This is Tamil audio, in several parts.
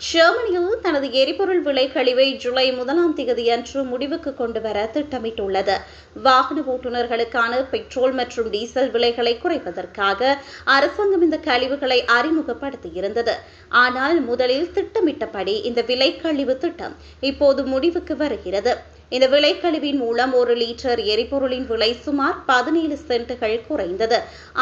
ஜெர்மனியில் தனது எரிபொருள் விலை கழிவை ஜூலை 1ஆம் தேதியன்று முடிவுக்கு கொண்டுவர திட்டமிட்டுள்ளது. வாகன ஓட்டுநர்களுக்கான பெட்ரோல் மற்றும் டீசல் விலைகளை குறைப்பதற்காக அரசாங்கம் இந்த கழிவுகளை அறிமுகப்படுத்தியிருந்தது. ஆனால் முதலில் திட்டமிட்டபடி இந்த விலை கழிவு திட்டம் இப்போது முடிவுக்கு வருகிறது. இந்த விலைக்கழிவின் மூலம் 1 லிட்டர் எரிபொருளின் விலை சுமார் 17 சென்ட்டுகள் குறைந்தது.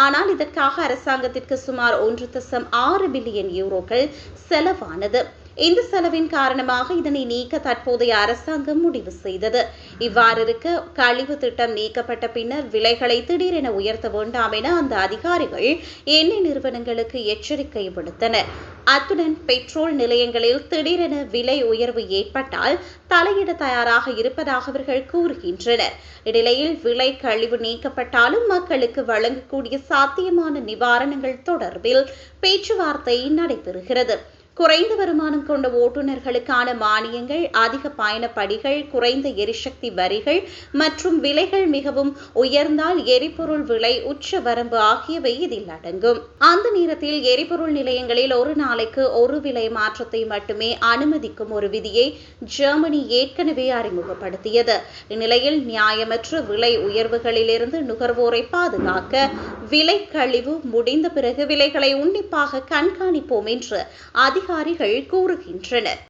ஆனால் இதற்காக அரசாங்கத்திற்கு சுமார் 1.6 பில்லியன் யூரோக்கள் செலவானது. இந்த செலவின் காரணமாக இதனை நீக்க தற்போதைய அரசாங்கம் முடிவு செய்தது. இவ்வாறு இருக்க கழிவு திட்டம் நீக்கப்பட்ட பின்னர் விலைகளை திடீரென உயர்த்த வேண்டாம் என அந்த அதிகாரிகள் எண்ணெய் நிறுவனங்களுக்கு எச்சரிக்கை விடுத்தனர். அத்துடன் பெட்ரோல் நிலையங்களில் திடீரென விலை உயர்வு ஏற்பட்டால் தலையிட தயாராக இருப்பதாக அவர்கள் கூறுகின்றனர். இந்நிலையில் விலை கழிவு நீக்கப்பட்டாலும் மக்களுக்கு வழங்கக்கூடிய சாத்தியமான நிவாரணங்கள் தொடர்பில் பேச்சுவார்த்தை நடைபெறுகிறது. குறைந்த வருமானம் கொண்ட ஓட்டுநர்களுக்கான மானியங்கள், அதிக பயணப்படிகள், குறைந்த எரிசக்தி வரிகள் மற்றும் விலைகள் மிகவும் உயர்ந்தால் எரிபொருள் விலை உச்ச வரம்பு ஆகியவை இதில் அடங்கும். அந்த நேரத்தில் எரிபொருள் நிலையங்களில் ஒரு நாளைக்கு ஒரு விலை மாற்றத்தை மட்டுமே அனுமதிக்கும் ஒரு விதியை ஜெர்மனி ஏற்கனவே அறிமுகப்படுத்தியது. இந்நிலையில் நியாயமற்ற விலை உயர்வுகளிலிருந்து நுகர்வோரை பாதுகாக்க விலை கழிவு முடிந்த பிறகு விலைகளை உன்னிப்பாக கண்காணிப்போம் என்று அதிகாரிகள் கூறுகின்றனர்.